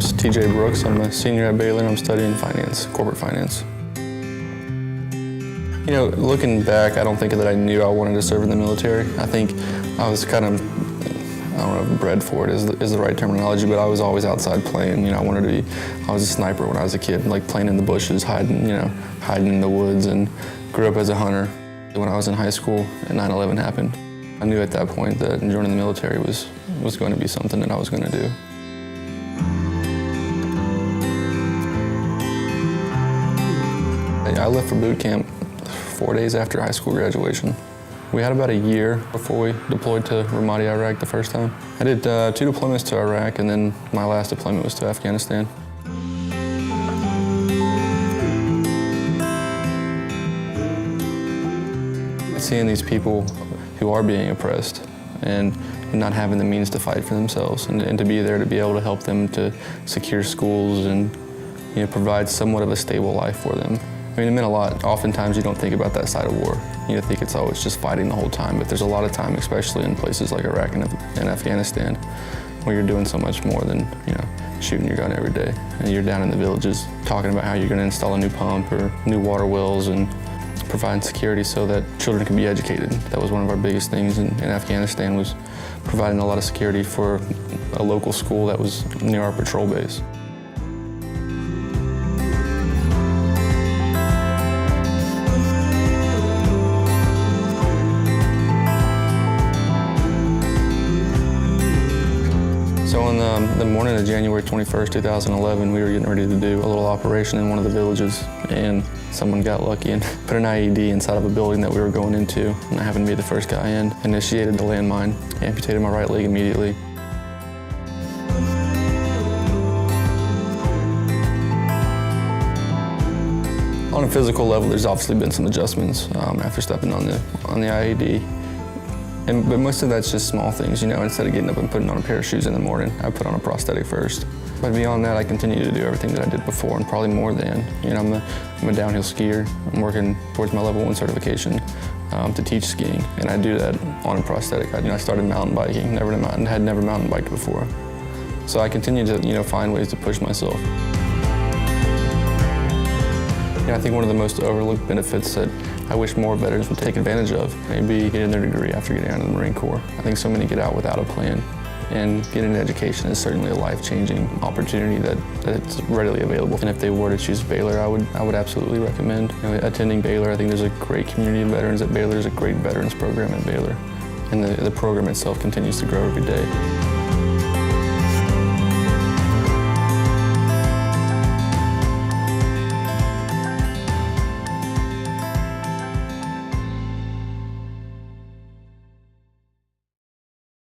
name's TJ Brooks. I'm a senior at Baylor and I'm studying finance, corporate finance. You know, looking back, I don't think that I knew I wanted to serve in the military. I think I was kind of, I don't know if bred for it is the right terminology, but I was always outside playing. You know, I was a sniper when I was a kid, like playing in the bushes, hiding in the woods, and grew up as a hunter. When I was in high school and 9/11 happened, I knew at that point that joining the military was going to be something that I was going to do. I left for boot camp 4 days after high school graduation. We had about a year before we deployed to Ramadi, Iraq the first time. I did 2 deployments to Iraq, and then my last deployment was to Afghanistan. Seeing these people who are being oppressed and not having the means to fight for themselves, and to be there to be able to help them to secure schools and provide somewhat of a stable life for them. I mean, it meant a lot. Oftentimes you don't think about that side of war. You think it's always just fighting the whole time, but there's a lot of time, especially in places like Iraq and Afghanistan, where you're doing so much more than shooting your gun every day. And you're down in the villages talking about how you're going to install a new pump or new water wells and providing security so that children can be educated. That was one of our biggest things in Afghanistan, was providing a lot of security for a local school that was near our patrol base. So on the morning of January 21st, 2011, we were getting ready to do a little operation in one of the villages, and someone got lucky and put an IED inside of a building that we were going into, and I happened to be the first guy in. Initiated the landmine, amputated my right leg immediately. On a physical level, there's obviously been some adjustments after stepping on the IED. But most of that's just small things, instead of getting up and putting on a pair of shoes in the morning, I put on a prosthetic first. But beyond that, I continue to do everything that I did before, and probably more than. I'm a downhill skier. I'm working towards my level 1 certification to teach skiing, and I do that on a prosthetic. I started mountain biking, had never mountain biked before. So I continue to find ways to push myself. I think one of the most overlooked benefits that I wish more veterans would take advantage of may be getting their degree after getting out of the Marine Corps. I think so many get out without a plan, and getting an education is certainly a life-changing opportunity that's readily available. And if they were to choose Baylor, I would absolutely recommend attending Baylor. I think there's a great community of veterans at Baylor. There's a great veterans program at Baylor, and the program itself continues to grow every day.